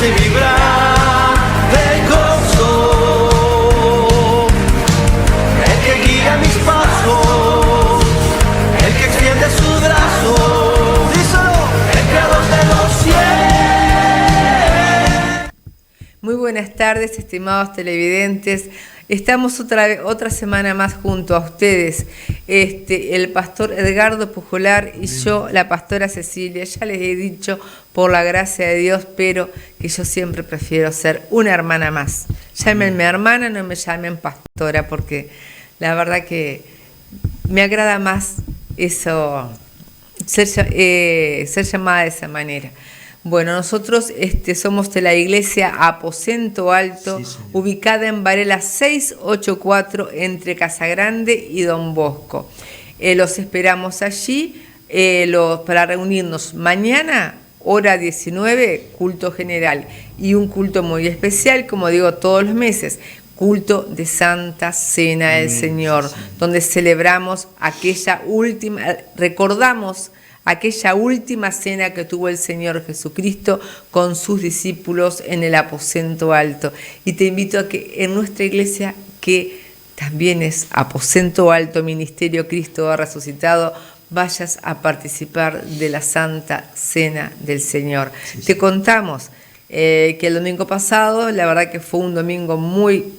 hace vibrar de gozo, el que guía mis pasos, el que extiende sus brazos, díselo, el creador de los cielos. Muy buenas tardes, estimados televidentes. Estamos otra semana más junto a ustedes, el pastor Edgardo Pujolar y yo, la pastora Cecilia. Ya les he dicho, por la gracia de Dios, pero que yo siempre prefiero ser una hermana más. Llámenme hermana, no me llamen pastora, porque la verdad que me agrada más eso, ser llamada de esa manera. Bueno, nosotros somos de la iglesia Aposento Alto, sí, ubicada en Varela 684, entre Casagrande y Don Bosco. Los esperamos allí para reunirnos mañana, hora 19, culto general, y un culto muy especial, como digo, todos los meses, culto de Santa Cena del Señor, donde celebramos recordamos aquella última cena que tuvo el Señor Jesucristo con sus discípulos en el Aposento Alto. Y te invito a que en nuestra iglesia, que también es Aposento Alto, Ministerio Cristo ha Resucitado, vayas a participar de la Santa Cena del Señor. Sí. Te contamos que el domingo pasado, la verdad que fue un domingo muy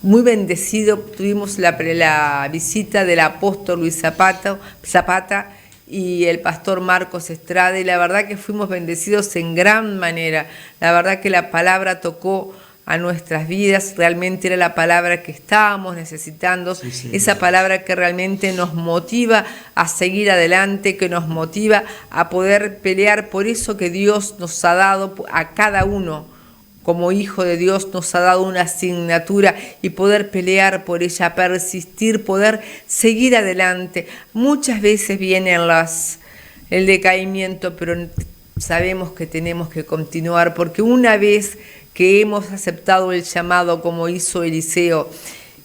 bendecido. Tuvimos la visita del apóstol Luis Zapata y el pastor Marcos Estrada, y la verdad que fuimos bendecidos en gran manera. La verdad que la palabra tocó a nuestras vidas, realmente era la palabra que estábamos necesitando, esa palabra que realmente nos motiva a seguir adelante, que nos motiva a poder pelear por eso que Dios nos ha dado a cada uno. Como hijo de Dios nos ha dado una asignatura y poder pelear por ella, persistir, poder seguir adelante. Muchas veces viene el decaimiento, pero sabemos que tenemos que continuar, porque una vez que hemos aceptado el llamado como hizo Eliseo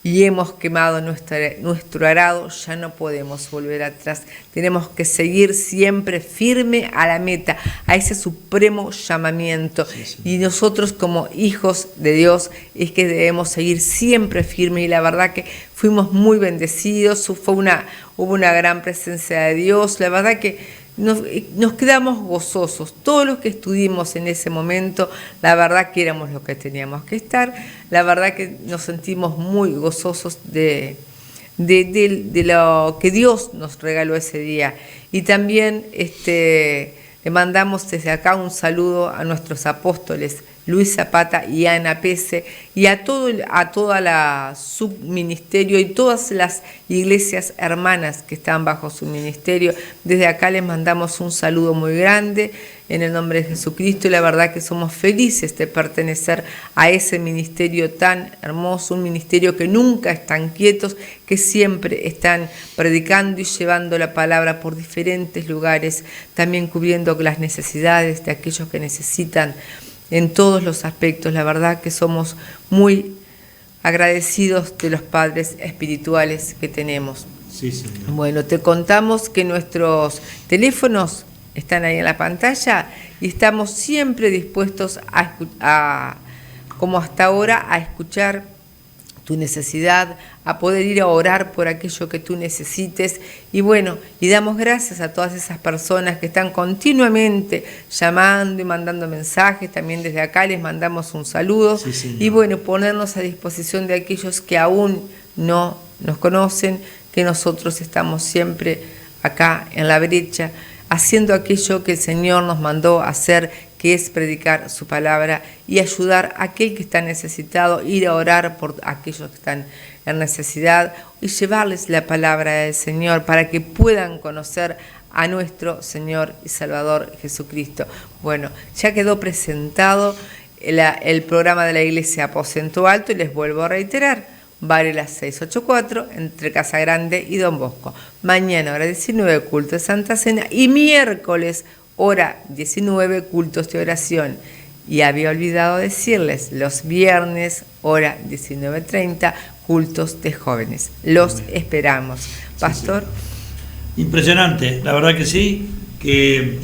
y hemos quemado nuestro arado, ya no podemos volver atrás. Tenemos que seguir siempre firme a la meta, a ese supremo llamamiento. Y nosotros como hijos de Dios es que debemos seguir siempre firmes. Y la verdad que fuimos muy bendecidos, hubo una gran presencia de Dios. La verdad que nos quedamos gozosos. Todos los que estuvimos en ese momento, la verdad que éramos los que teníamos que estar. La verdad que nos sentimos muy gozosos de lo que Dios nos regaló ese día. Y también le mandamos desde acá un saludo a nuestros apóstoles Luis Zapata y Ana Pese, y a toda la subministerio y todas las iglesias hermanas que están bajo su ministerio. Desde acá les mandamos un saludo muy grande en el nombre de Jesucristo, y la verdad que somos felices de pertenecer a ese ministerio tan hermoso, un ministerio que nunca están quietos, que siempre están predicando y llevando la palabra por diferentes lugares, también cubriendo las necesidades de aquellos que necesitan en todos los aspectos. La verdad que somos muy agradecidos de los padres espirituales que tenemos. Sí, señor. Bueno, te contamos que nuestros teléfonos están ahí en la pantalla y estamos siempre dispuestos como hasta ahora, a escuchar tu necesidad, a poder ir a orar por aquello que tú necesites. Y bueno, y damos gracias a todas esas personas que están continuamente llamando y mandando mensajes. También desde acá les mandamos un saludo. Y bueno, ponernos a disposición de aquellos que aún no nos conocen, que nosotros estamos siempre acá en la brecha, haciendo aquello que el Señor nos mandó hacer, que es predicar su palabra y ayudar a aquel que está necesitado, ir a orar por aquellos que están en necesidad y llevarles la palabra del Señor para que puedan conocer a nuestro Señor y Salvador Jesucristo. Bueno, ya quedó presentado el programa de la Iglesia Aposento Alto y les vuelvo a reiterar: Varela 684, entre Casagrande y Don Bosco. Mañana, hora 19, culto de Santa Cena, y miércoles, hora 19, cultos de oración. Y había olvidado decirles, los viernes, hora 19:30, cultos de jóvenes. Los esperamos. Pastor. Sí. Impresionante, la verdad que sí, que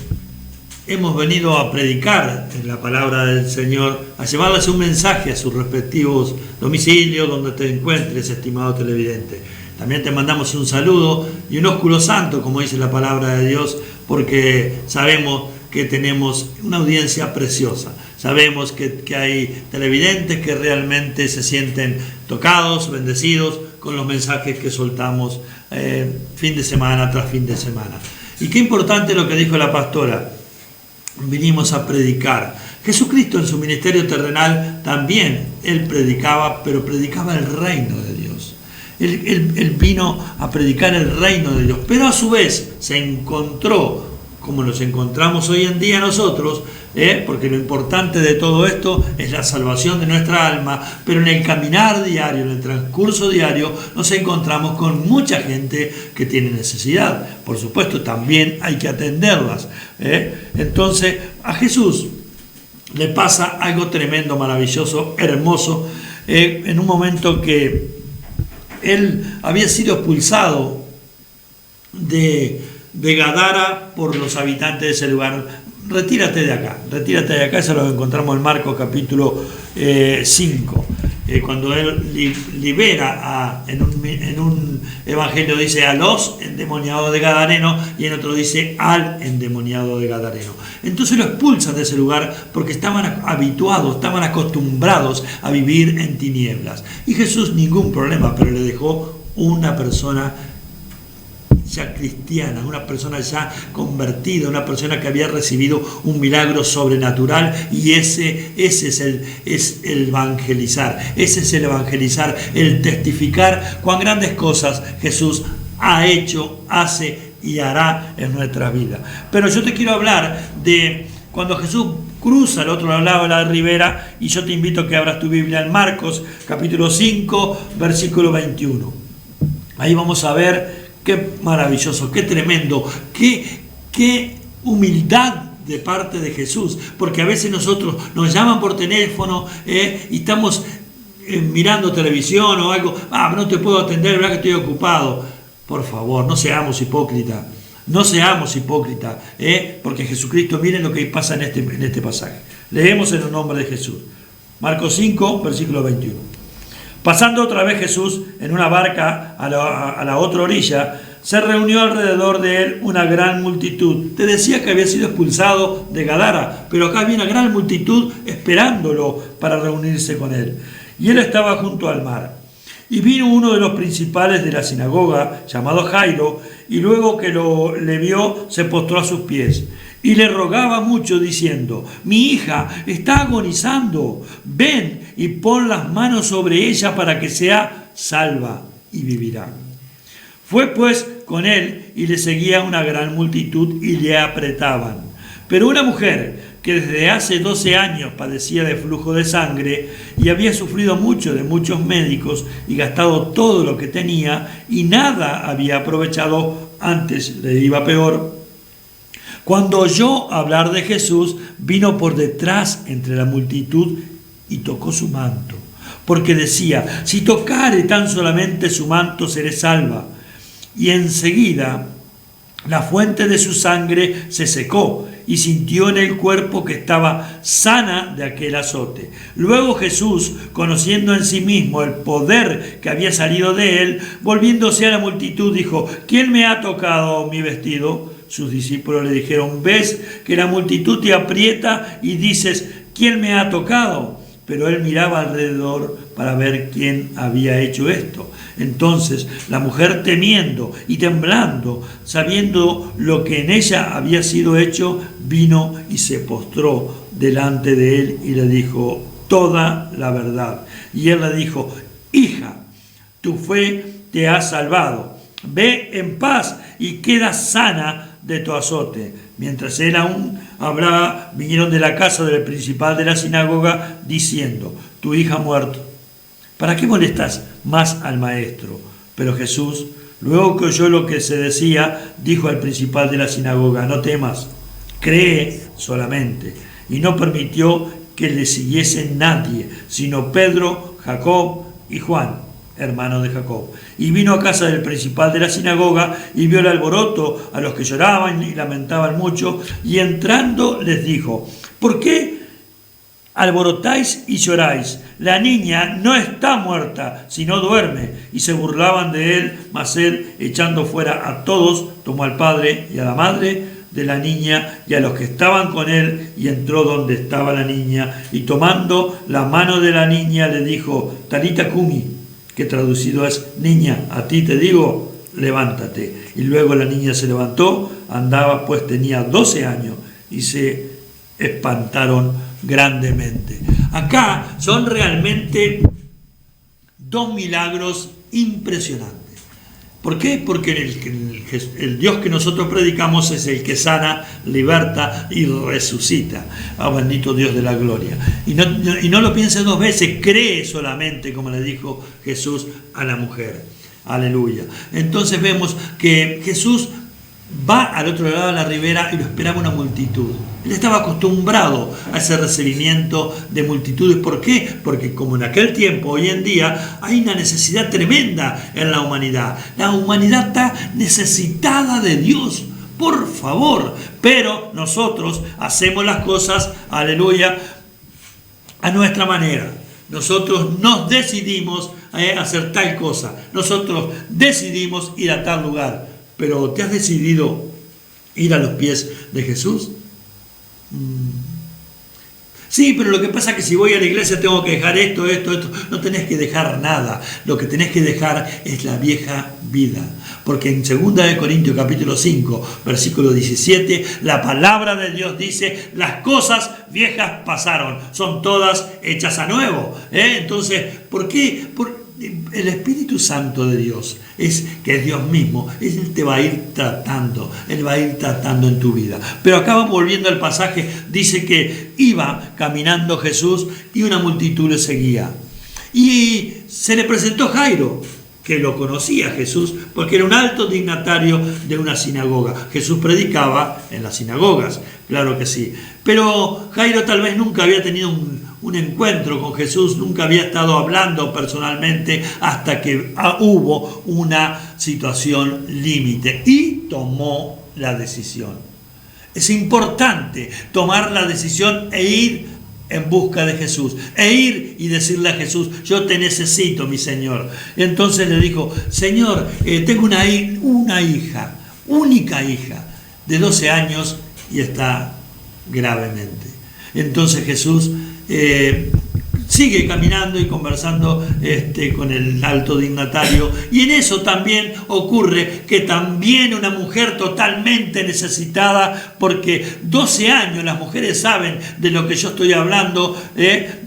hemos venido a predicar en la palabra del Señor, a llevarles un mensaje a sus respectivos domicilios donde te encuentres, estimado televidente. También te mandamos un saludo y un ósculo santo, como dice la palabra de Dios, porque sabemos que tenemos una audiencia preciosa. Sabemos que hay televidentes que realmente se sienten tocados, bendecidos con los mensajes que soltamos fin de semana tras fin de semana. Y qué importante lo que dijo la pastora. Vinimos a predicar. Jesucristo en su ministerio terrenal también, Él predicaba, pero predicaba el reino de Dios. Él vino a predicar el reino de Dios, pero a su vez se encontró, como nos encontramos hoy en día nosotros, porque lo importante de todo esto es la salvación de nuestra alma, pero en el caminar diario, en el transcurso diario, nos encontramos con mucha gente que tiene necesidad. Por supuesto, también hay que atenderlas. Entonces, a Jesús le pasa algo tremendo, maravilloso, hermoso, en un momento que él había sido expulsado de Gadara por los habitantes de ese lugar. Retírate de acá, eso lo encontramos en Marcos capítulo 5, cuando él libera en un evangelio dice a los endemoniados de Gadareno y en otro dice al endemoniado de Gadareno. Entonces lo expulsan de ese lugar porque estaban habituados, estaban acostumbrados a vivir en tinieblas. Y Jesús ningún problema, pero le dejó una persona ya cristiana, una persona ya convertida, una persona que había recibido un milagro sobrenatural, y ese es el evangelizar, el testificar cuán grandes cosas Jesús ha hecho, hace y hará en nuestra vida. Pero yo te quiero hablar de cuando Jesús cruza al otro lado de la ribera, y yo te invito a que abras tu Biblia en Marcos capítulo 5, versículo 21. Ahí vamos a ver qué maravilloso, qué tremendo, qué humildad de parte de Jesús, porque a veces nosotros nos llaman por teléfono y estamos mirando televisión o algo, no te puedo atender, ¿verdad que estoy ocupado? Por favor, no seamos hipócritas, porque Jesucristo, miren lo que pasa en este pasaje. Leemos en el nombre de Jesús. Marcos 5, versículo 21. Pasando otra vez Jesús en una barca a la otra orilla, se reunió alrededor de él una gran multitud. Te decía que había sido expulsado de Gadara, pero acá había una gran multitud esperándolo para reunirse con él. Y él estaba junto al mar. Y vino uno de los principales de la sinagoga, llamado Jairo, y luego que le vio, se postró a sus pies. Y le rogaba mucho diciendo: mi hija está agonizando, ven y pon las manos sobre ella para que sea salva y vivirá. Fue pues con él y le seguía una gran multitud y le apretaban. Pero una mujer que desde hace 12 años padecía de flujo de sangre y había sufrido mucho de muchos médicos y gastado todo lo que tenía y nada había aprovechado, antes le iba peor, cuando oyó hablar de Jesús, vino por detrás entre la multitud y tocó su manto, porque decía: si tocare tan solamente su manto, seré salva. Y enseguida la fuente de su sangre se secó y sintió en el cuerpo que estaba sana de aquel azote. Luego Jesús, conociendo en sí mismo el poder que había salido de él, volviéndose a la multitud, dijo: ¿quién me ha tocado mi vestido? Sus discípulos le dijeron: ¿ves que la multitud te aprieta y dices: ¿quién me ha tocado? Pero él miraba alrededor para ver quién había hecho esto. Entonces la mujer, temiendo y temblando, sabiendo lo que en ella había sido hecho, vino y se postró delante de él y le dijo toda la verdad. Y él le dijo: hija, tu fe te ha salvado. Ve en paz y queda sana de tu azote. Mientras él aún hablaba, vinieron de la casa del principal de la sinagoga diciendo: tu hija ha muerto. ¿Para qué molestas más al maestro? Pero Jesús, luego que oyó lo que se decía, dijo al principal de la sinagoga: no temas, cree solamente. Y no permitió que le siguiese nadie, sino Pedro, Jacob y Juan. hermano de Jacob. Y vino a casa del principal de la sinagoga y vio el alboroto, a los que lloraban y lamentaban mucho, y entrando les dijo: ¿por qué alborotáis y lloráis? La niña no está muerta, sino duerme. Y se burlaban de él, mas él, echando fuera a todos, tomó al padre y a la madre de la niña y a los que estaban con él, y entró donde estaba la niña, y tomando la mano de la niña le dijo: Talita cumi, que traducido es: niña, a ti te digo, levántate. Y luego la niña se levantó, andaba, pues tenía 12 años, y se espantaron grandemente. Acá son realmente dos milagros impresionantes. ¿Por qué? Porque el Dios que nosotros predicamos es el que sana, liberta y resucita. Bendito Dios de la gloria. Y no lo piense dos veces, cree solamente, como le dijo Jesús a la mujer. Aleluya. Entonces vemos que Jesús va al otro lado de la ribera y lo esperaba una multitud. Él estaba acostumbrado a ese recibimiento de multitudes. ¿Por qué? Porque como en aquel tiempo, hoy en día, hay una necesidad tremenda en la humanidad. La humanidad está necesitada de Dios, por favor. Pero nosotros hacemos las cosas, aleluya, a nuestra manera. Nosotros nos decidimos hacer tal cosa. Nosotros decidimos ir a tal lugar. Pero ¿te has decidido ir a los pies de Jesús? Sí, pero lo que pasa es que si voy a la iglesia tengo que dejar esto. No tenés que dejar nada. Lo que tenés que dejar es la vieja vida. Porque en 2 Corintios capítulo 5, versículo 17, la palabra de Dios dice: las cosas viejas pasaron, son todas hechas a nuevo. Entonces, ¿por qué? El Espíritu Santo de Dios, que es Dios mismo, Él te va a ir tratando, Él va a ir tratando en tu vida. Pero acá volviendo al pasaje, dice que iba caminando Jesús y una multitud le seguía. Y se le presentó Jairo, que lo conocía Jesús, porque era un alto dignatario de una sinagoga. Jesús predicaba en las sinagogas, claro que sí. Pero Jairo tal vez nunca había tenido un encuentro con Jesús, nunca había estado hablando personalmente hasta que hubo una situación límite y tomó la decisión. Es importante tomar la decisión e ir en busca de Jesús, e ir y decirle a Jesús: yo te necesito, mi Señor. Entonces le dijo: Señor, tengo una hija, única hija, de 12 años y está gravemente. Entonces Jesús sigue caminando y conversando con el alto dignatario, y en eso también ocurre que también una mujer totalmente necesitada, porque 12 años, las mujeres saben de lo que yo estoy hablando,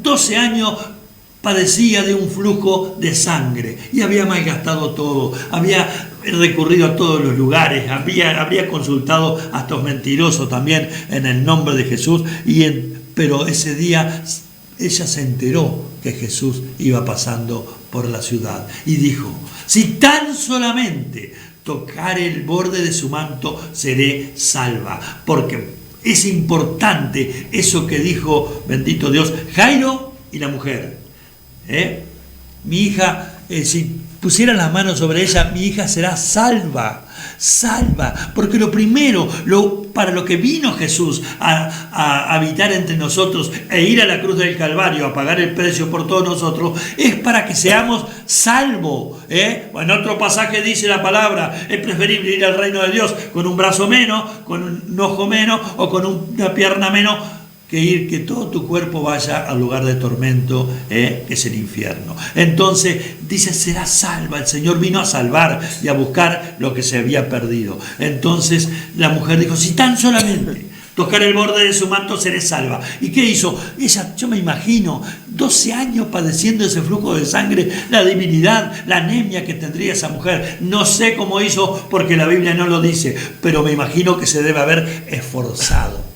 12 años padecía de un flujo de sangre y había malgastado todo, había recurrido a todos los lugares, habría consultado a estos mentirosos también en el nombre de Jesús, pero ese día ella se enteró que Jesús iba pasando por la ciudad y dijo: si tan solamente tocare el borde de su manto, seré salva. Porque es importante eso que dijo, bendito Dios, Jairo y la mujer. Mi hija, si pusieran las manos sobre ella, mi hija será salva, porque lo primero, para lo que vino Jesús a habitar entre nosotros e ir a la cruz del Calvario a pagar el precio por todos nosotros, es para que seamos salvos. En otro pasaje dice la palabra: es preferible ir al reino de Dios con un brazo menos, con un ojo menos o con una pierna menos, que todo tu cuerpo vaya al lugar de tormento, que es el infierno. Entonces dice: será salva. El Señor vino a salvar y a buscar lo que se había perdido. Entonces la mujer dijo: si tan solamente tocar el borde de su manto, seré salva. ¿Y qué hizo? Ella, yo me imagino, 12 años padeciendo ese flujo de sangre, la debilidad, la anemia que tendría esa mujer. No sé cómo hizo, porque la Biblia no lo dice, pero me imagino que se debe haber esforzado.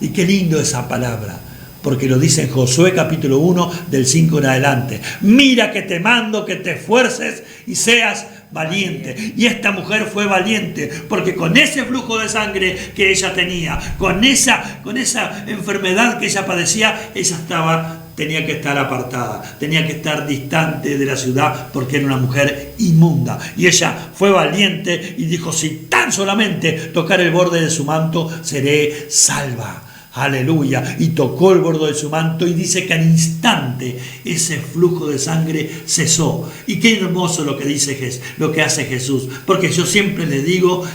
Y qué lindo esa palabra, porque lo dice en Josué capítulo 1, del 5 en adelante: mira que te mando que te esfuerces y seas valiente. Y esta mujer fue valiente, porque con ese flujo de sangre que ella tenía, con esa enfermedad que ella padecía, ella estaba tenía que estar apartada, tenía que estar distante de la ciudad porque era una mujer inmunda. Y ella fue valiente y dijo, si tan solamente tocar el borde de su manto, seré salva. Aleluya. Y tocó el borde de su manto y dice que al instante ese flujo de sangre cesó. Y qué hermoso lo que dice lo que hace Jesús. Porque yo siempre les digo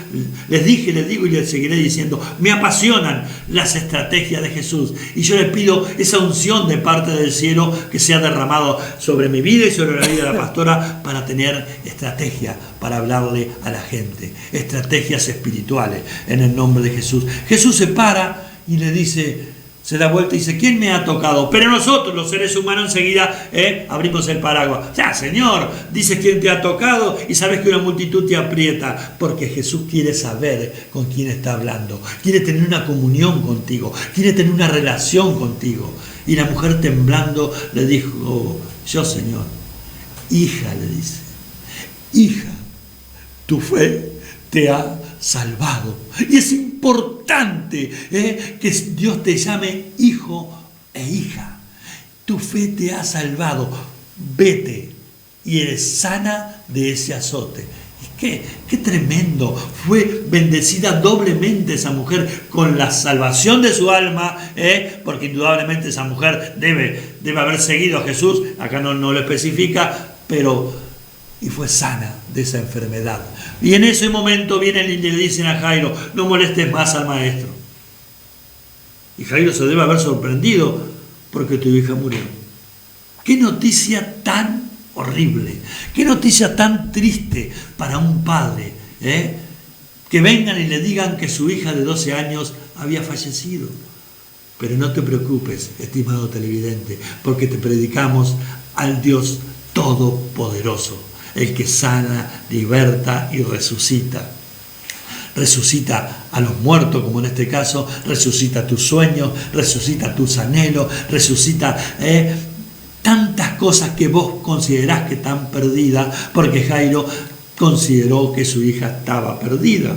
y les seguiré diciendo, me apasionan las estrategias de Jesús. Y yo le pido esa unción de parte del cielo que sea derramado sobre mi vida y sobre la vida de la pastora para tener estrategia, para hablarle a la gente. Estrategias espirituales en el nombre de Jesús. Jesús se para y le dice, se da vuelta y dice, ¿quién me ha tocado? Pero nosotros, los seres humanos, enseguida abrimos el paraguas. Ya, Señor, dices quién te ha tocado y sabes que una multitud te aprieta, porque Jesús quiere saber con quién está hablando, quiere tener una comunión contigo, quiere tener una relación contigo. Y la mujer temblando le dijo, yo, Señor, hija, le dice, hija, tu fe te ha salvado. Y es importante que Dios te llame hijo e hija. Tu fe te ha salvado. Vete y eres sana de ese azote. Qué tremendo. Fue bendecida doblemente esa mujer con la salvación de su alma, porque indudablemente esa mujer debe haber seguido a Jesús. Acá no lo especifica, pero y fue sana de esa enfermedad. Y en ese momento vienen y le dicen a Jairo, no molestes más al maestro. Y Jairo se debe haber sorprendido porque tu hija murió. Qué noticia tan horrible, qué noticia tan triste para un padre, que vengan y le digan que su hija de 12 años había fallecido. Pero no te preocupes, estimado televidente, porque te predicamos al Dios Todopoderoso, el que sana, liberta y resucita. Resucita a los muertos, como en este caso, resucita tus sueños, resucita tus anhelos, resucita tantas cosas que vos considerás que están perdidas, porque Jairo consideró que su hija estaba perdida,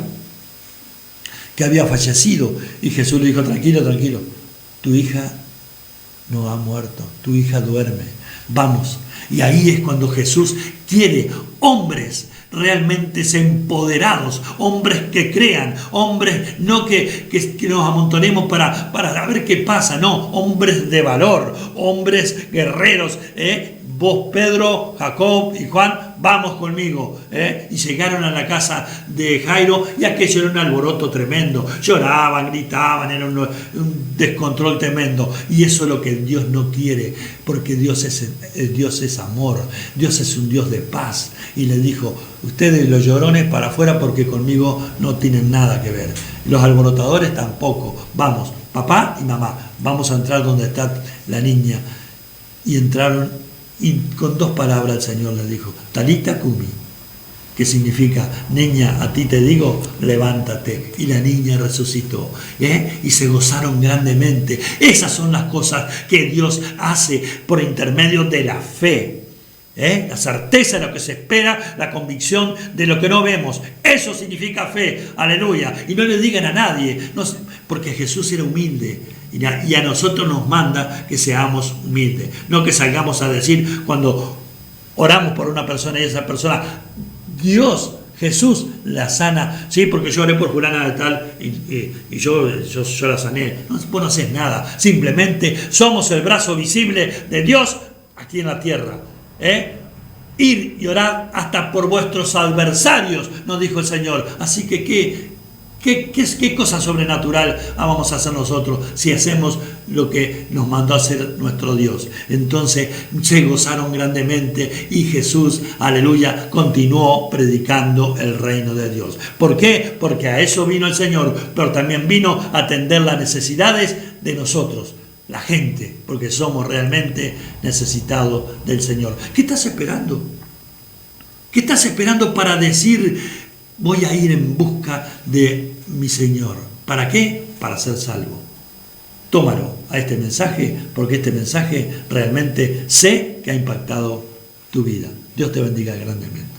que había fallecido. Y Jesús le dijo, tranquilo, tranquilo, tu hija no ha muerto, tu hija duerme, vamos. Y ahí es cuando Jesús quiere hombres realmente empoderados, hombres que crean, hombres no que nos amontonemos para ver qué pasa, no, hombres de valor, hombres guerreros. Vos, Pedro, Jacob y Juan, vamos conmigo. Y llegaron a la casa de Jairo y aquello era un alboroto tremendo. Lloraban, gritaban, era un descontrol tremendo. Y eso es lo que Dios no quiere, porque Dios es amor, Dios es un Dios de paz. Y le dijo, ustedes los llorones para afuera porque conmigo no tienen nada que ver. Los alborotadores tampoco. Vamos, papá y mamá, vamos a entrar donde está la niña. Y entraron. Y con 2 palabras el Señor le dijo, Talita Cumi, que significa, niña, a ti te digo, levántate. Y la niña resucitó, y se gozaron grandemente. Esas son las cosas que Dios hace por intermedio de la fe. La certeza de lo que se espera, la convicción de lo que no vemos. Eso significa fe, aleluya. Y no le digan a nadie, no, porque Jesús era humilde. Y a nosotros nos manda que seamos humildes, no que salgamos a decir cuando oramos por una persona y esa persona, Dios, Jesús la sana, sí, porque yo oré por fulana de tal y yo la sané. No, vos no haces nada, simplemente somos el brazo visible de Dios aquí en la tierra. Ir y orar hasta por vuestros adversarios, nos dijo el Señor. Así que ¿qué cosa sobrenatural vamos a hacer nosotros si hacemos lo que nos mandó a hacer nuestro Dios? Entonces se gozaron grandemente y Jesús, aleluya, continuó predicando el reino de Dios. ¿Por qué? Porque a eso vino el Señor, pero también vino a atender las necesidades de nosotros, la gente, porque somos realmente necesitados del Señor. ¿Qué estás esperando? ¿Qué estás esperando para decir, voy a ir en busca de mi Señor? ¿Para qué? Para ser salvo. Tómalo a este mensaje, porque este mensaje realmente sé que ha impactado tu vida. Dios te bendiga grandemente.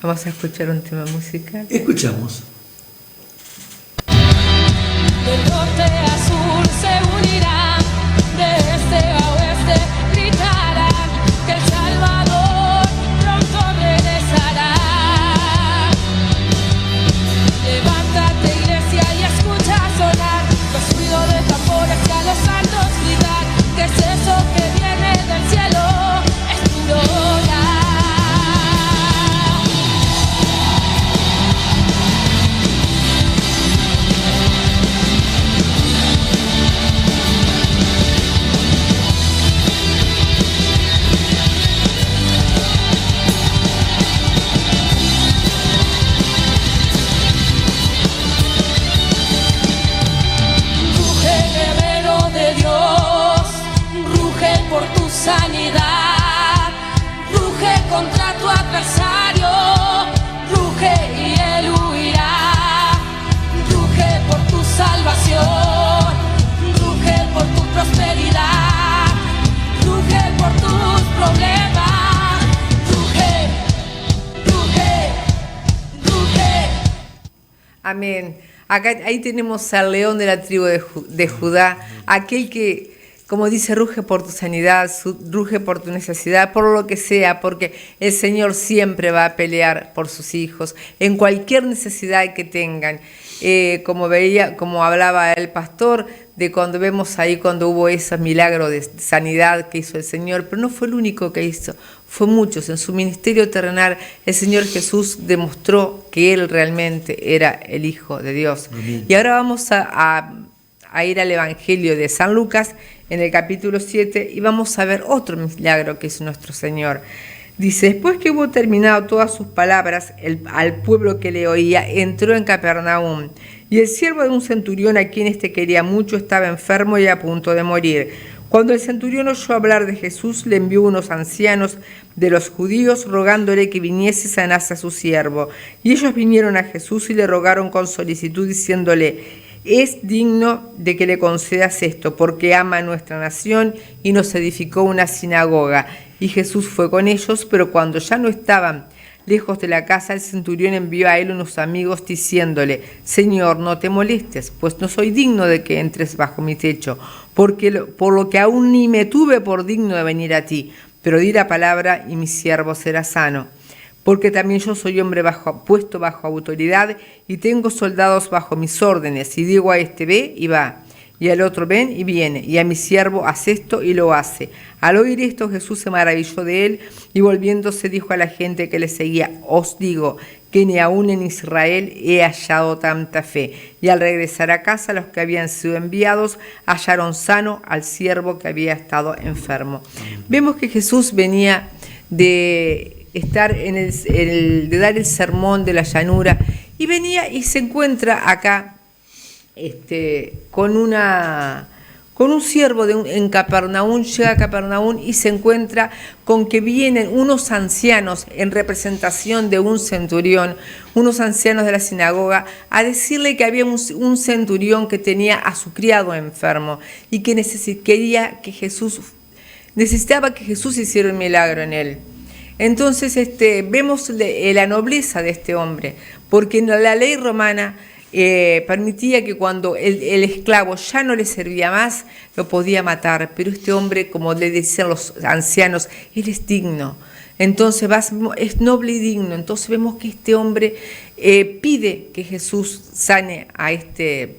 Vamos a escuchar un tema musical. Escuchamos. Del norte a sur se unirán, de este a Amén. Ahí tenemos al león de la tribu de Judá, aquel que, como dice, ruge por tu sanidad, ruge por tu necesidad, por lo que sea, porque el Señor siempre va a pelear por sus hijos, en cualquier necesidad que tengan. Como hablaba el pastor, de cuando vemos ahí cuando hubo ese milagro de sanidad que hizo el Señor, pero no fue el único que hizo, fue muchos. En su ministerio terrenal el Señor Jesús demostró que Él realmente era el Hijo de Dios. Amén. Y ahora vamos a ir al Evangelio de San Lucas en el capítulo 7 y vamos a ver otro milagro que hizo nuestro Señor. Dice, después que hubo terminado todas sus palabras, al pueblo que le oía, entró en Capernaum. Y el siervo de un centurión, a quien éste quería mucho, estaba enfermo y a punto de morir. Cuando el centurión oyó hablar de Jesús, le envió unos ancianos de los judíos, rogándole que viniese y sanase a su siervo. Y ellos vinieron a Jesús y le rogaron con solicitud, diciéndole, es digno de que le concedas esto, porque ama a nuestra nación y nos edificó una sinagoga. Y Jesús fue con ellos, pero cuando ya no estaban lejos de la casa, el centurión envió a él unos amigos diciéndole, Señor, no te molestes, pues no soy digno de que entres bajo mi techo, por lo que aún ni me tuve por digno de venir a ti, pero di la palabra y mi siervo será sano. Porque también yo soy hombre puesto bajo autoridad y tengo soldados bajo mis órdenes, y digo a este ve y va, y al otro ven y viene, y a mi siervo haz esto y lo hace. Al oír esto Jesús se maravilló de él y volviéndose dijo a la gente que le seguía, os digo que ni aún en Israel he hallado tanta fe. Y al regresar a casa los que habían sido enviados hallaron sano al siervo que había estado enfermo. Vemos que Jesús venía de estar de dar el sermón de la llanura y venía y se encuentra acá con un siervo en Capernaum. Llega a Capernaum y se encuentra con que vienen unos ancianos en representación de un centurión, unos ancianos de la sinagoga, a decirle que había un centurión que tenía a su criado enfermo y que necesitaba que Jesús hiciera un milagro en él. Entonces vemos la nobleza de este hombre, porque en la ley romana permitía que cuando el esclavo ya no le servía más, lo podía matar, pero este hombre, como le decían los ancianos, él es digno, entonces es noble y digno. Entonces vemos que este hombre pide que Jesús sane a este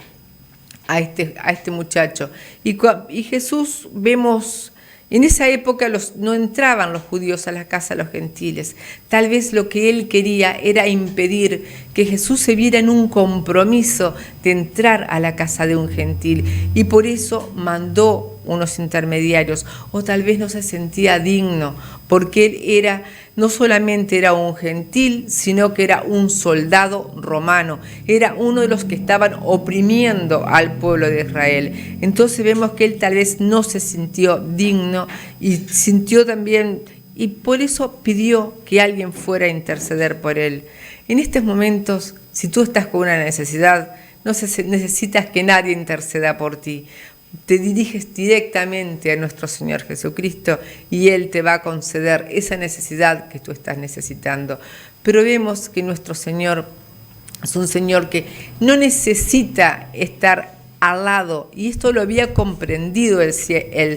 muchacho, y Jesús vemos. En esa época no entraban los judíos a la casa de los gentiles. Tal vez lo que él quería era impedir que Jesús se viera en un compromiso de entrar a la casa de un gentil. Y por eso mandó unos intermediarios, o tal vez no se sentía digno, porque él no solamente era un gentil, sino que era un soldado romano, era uno de los que estaban oprimiendo al pueblo de Israel. Entonces vemos que él tal vez no se sintió digno y sintió también, y por eso pidió que alguien fuera a interceder por él. En estos momentos, si tú estás con una necesidad, no necesitas que nadie interceda por ti. Te diriges directamente a nuestro Señor Jesucristo y Él te va a conceder esa necesidad que tú estás necesitando. Pero vemos que nuestro Señor es un Señor que no necesita estar al lado, y esto lo había comprendido el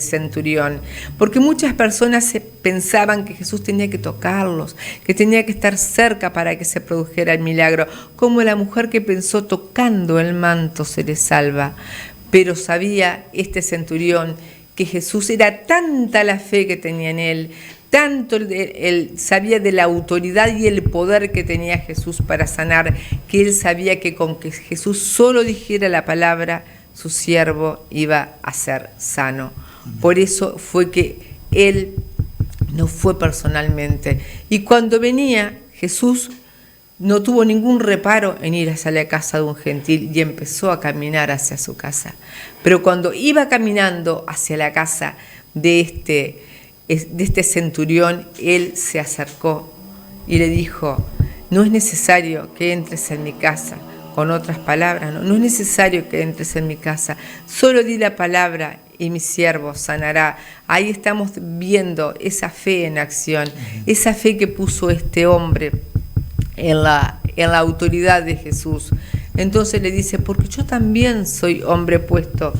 centurión, porque muchas personas pensaban que Jesús tenía que tocarlos, que tenía que estar cerca para que se produjera el milagro, como la mujer que pensó tocando el manto se le salva. Pero sabía este centurión que Jesús, era tanta la fe que tenía en él, tanto él sabía de la autoridad y el poder que tenía Jesús para sanar, que él sabía que con que Jesús solo dijera la palabra, su siervo iba a ser sano. Por eso fue que él no fue personalmente. Y cuando venía Jesús, no tuvo ningún reparo en ir hacia la casa de un gentil y empezó a caminar hacia su casa. Pero cuando iba caminando hacia la casa de este centurión, él se acercó y le dijo, no es necesario que entres en mi casa. Con otras palabras, no es necesario que entres en mi casa, solo di la palabra y mi siervo sanará. Ahí estamos viendo esa fe en acción, esa fe que puso este hombre en la autoridad de Jesús. Entonces le dice, porque yo también soy hombre puesto.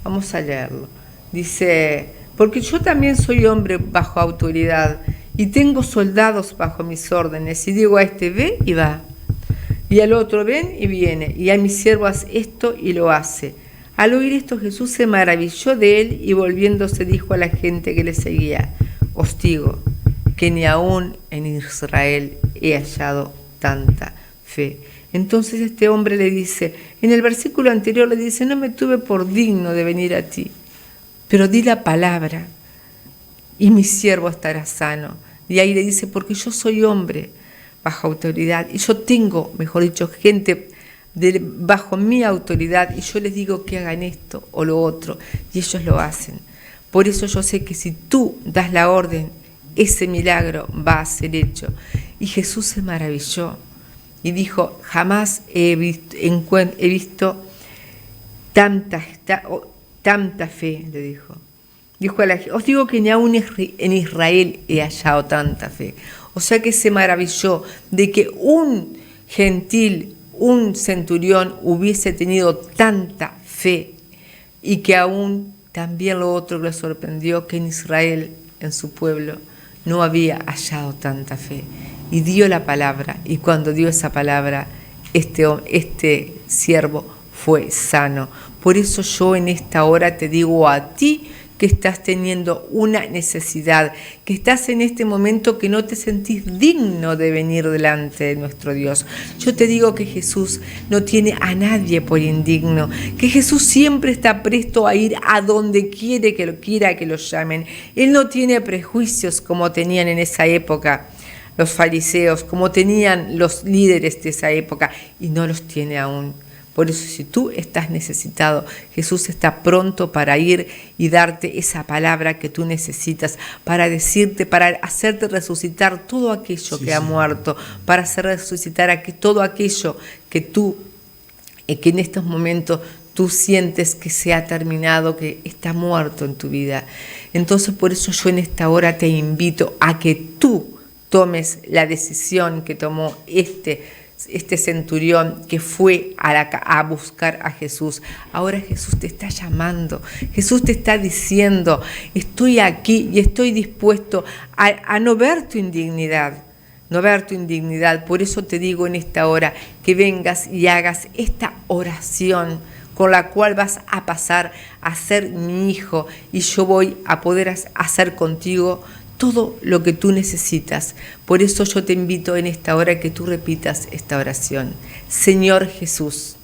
Vamos a leerlo. Dice, porque yo también soy hombre bajo autoridad y tengo soldados bajo mis órdenes. Y digo a este, ve y va. Y al otro, ven y viene. Y a mi siervo, haz esto y lo hace. Al oír esto, Jesús se maravilló de él y volviéndose dijo a la gente que le seguía, os digo que ni aún en Israel he hallado tanta fe. Entonces este hombre le dice, en el versículo anterior le dice, no me tuve por digno de venir a ti, pero di la palabra y mi siervo estará sano. Y ahí le dice, porque yo soy hombre bajo autoridad y yo tengo, mejor dicho, gente bajo mi autoridad y yo les digo que hagan esto o lo otro y ellos lo hacen. Por eso yo sé que si tú das la orden, ese milagro va a ser hecho. Y Jesús se maravilló y dijo, jamás he visto tanta fe, le dijo. Dijo a la gente, os digo que ni aún en Israel he hallado tanta fe. O sea que se maravilló de que un gentil, un centurión hubiese tenido tanta fe y que aún también lo otro le sorprendió que en Israel, en su pueblo, no había hallado tanta fe. Y dio la palabra y cuando dio esa palabra, este siervo fue sano. Por eso yo en esta hora te digo a ti que estás teniendo una necesidad, que estás en este momento que no te sentís digno de venir delante de nuestro Dios. Yo te digo que Jesús no tiene a nadie por indigno, que Jesús siempre está presto a ir a donde quiera que lo llamen. Él no tiene prejuicios como tenían en esa época los fariseos, como tenían los líderes de esa época, y no los tiene aún. Por eso, si tú estás necesitado, Jesús está pronto para ir y darte esa palabra que tú necesitas, para decirte, para hacerte resucitar todo aquello que ha muerto, para hacer resucitar todo aquello que que en estos momentos tú sientes que se ha terminado, que está muerto en tu vida. Entonces, por eso yo en esta hora te invito a que tú tomes la decisión que tomó este centurión que fue a buscar a Jesús. Ahora Jesús te está llamando, Jesús te está diciendo, estoy aquí y estoy dispuesto a no ver tu indignidad, Por eso te digo en esta hora que vengas y hagas esta oración con la cual vas a pasar a ser mi hijo y yo voy a poder hacer contigo todo lo que tú necesitas. Por eso yo te invito en esta hora que tú repitas esta oración. Señor Jesús,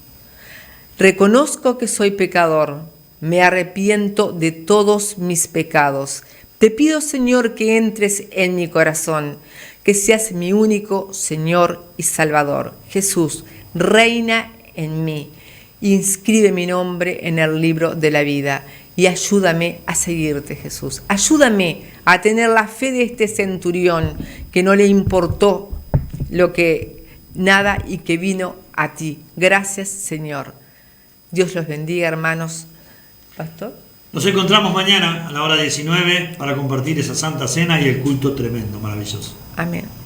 reconozco que soy pecador, me arrepiento de todos mis pecados. Te pido, Señor, que entres en mi corazón, que seas mi único Señor y Salvador. Jesús, reina en mí, inscribe mi nombre en el libro de la vida. Y ayúdame a seguirte, Jesús. Ayúdame a tener la fe de este centurión que no le importó nada y que vino a ti. Gracias, Señor. Dios los bendiga, hermanos. Pastor. Nos encontramos mañana a la hora 19 para compartir esa Santa Cena y el culto tremendo, maravilloso. Amén.